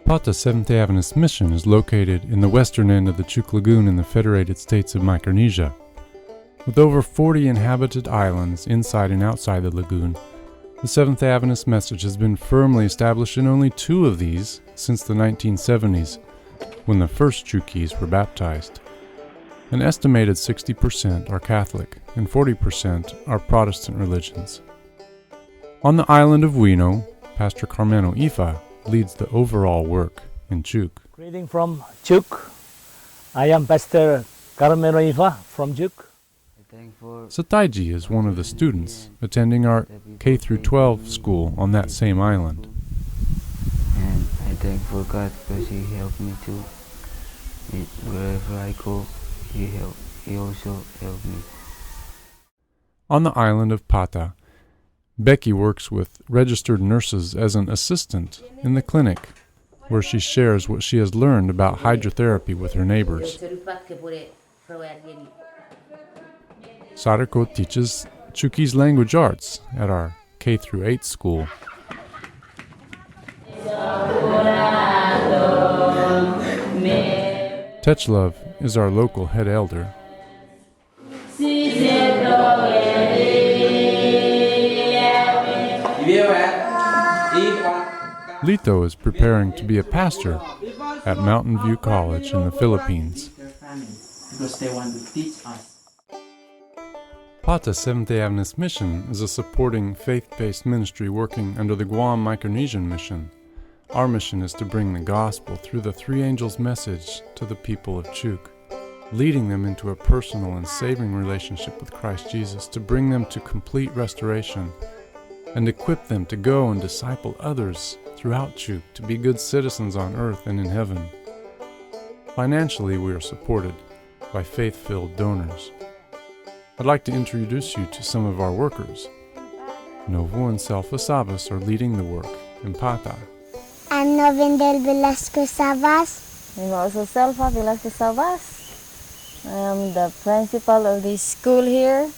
Paata Seventh-day Adventist Mission is located in the western end of the Chuuk Lagoon in the Federated States of Micronesia. With over 40 inhabited islands inside and outside the lagoon, the Seventh-day Adventist message has been firmly established in only 2 of these since the 1970s, when the first Chuukese were baptized. An estimated 60% are Catholic and 40% are Protestant religions. On the island of Wino, Pastor Carmeno Ifa leads the overall work in Chuuk. Greeting from Chuuk. I am Pastor Carmeno Ifa from Chuuk. Sataiji is one of the students attending our K-12 school on that same island. And I thank for God because He helped me too. Wherever I go, He also helped me. On the island of Paata, Becky works with registered nurses as an assistant in the clinic, where she shares what she has learned about hydrotherapy with her neighbors. Sariko teaches Chuukese language arts at our K-8 school. Techlove is our local head elder. Lito is preparing to be a pastor at Mountain View College in the Philippines. Because they want to teach us. Paata Seventh-day Adventist Mission is a supporting faith-based ministry working under the Guam Micronesian Mission. Our mission is to bring the gospel through the Three Angels' message to the people of Chuuk, leading them into a personal and saving relationship with Christ Jesus, to bring them to complete restoration, and equip them to go and disciple others throughout Chuuk to be good citizens on earth and in heaven. Financially, we are supported by faith-filled donors. I'd like to introduce you to some of our workers. Novo and Selfa Sabas are leading the work in Paata. I'm Novendel Velasco Sabas. I'm also Selfa Velasco Sabas. I am the principal of this school here.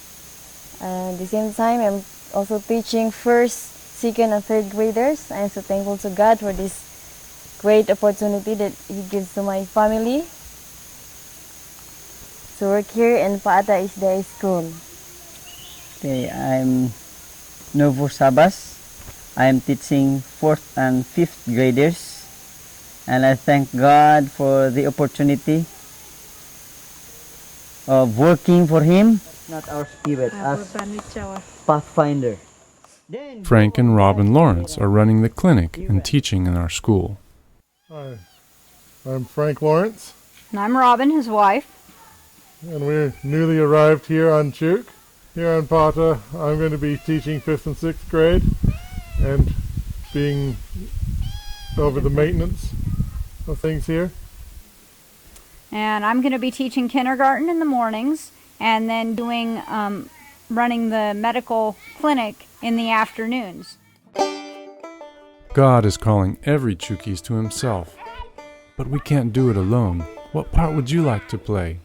At the same time, I'm also teaching first, second, and third graders. I'm so thankful to God for this great opportunity that He gives to my family to work here in Paata SDA school. Okay, I'm Novo Sabas. I am teaching 4th and 5th graders, and I thank God for the opportunity of working for Him. Not our spirit, as Pathfinder. Frank and Robin Lawrence are running the clinic and teaching in our school. Hi, I'm Frank Lawrence. And I'm Robin, his wife. And we're newly arrived here on Chuuk. Here on Paata, I'm going to be teaching 5th and 6th grade and being over the maintenance of things here. And I'm going to be teaching kindergarten in the mornings and then doing running the medical clinic in the afternoons. God is calling every Chuukese to Himself, but we can't do it alone. What part would you like to play?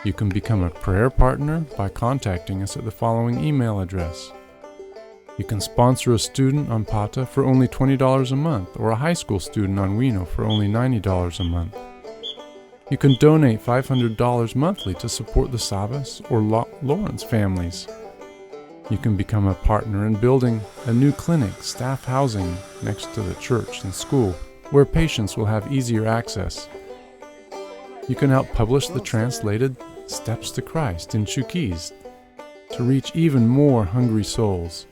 You can become a prayer partner by contacting us at the following email address. You can sponsor a student on Paata for only $20 a month, or a high school student on Wino for only $90 a month. You can donate $500 monthly to support the Sabas or Lawrence families. You can become a partner in building a new clinic, staff housing next to the church and school, where patients will have easier access. You can help publish the translated Steps to Christ in Chuukese to reach even more hungry souls.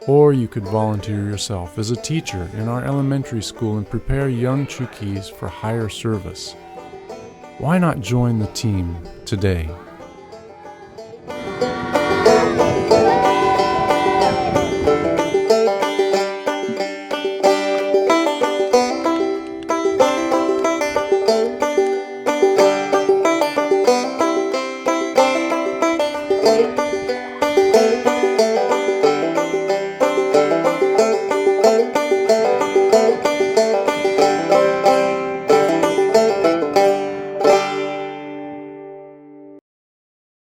Or you could volunteer yourself as a teacher in our elementary school and prepare young Chuukese for higher service. Why not join the team today?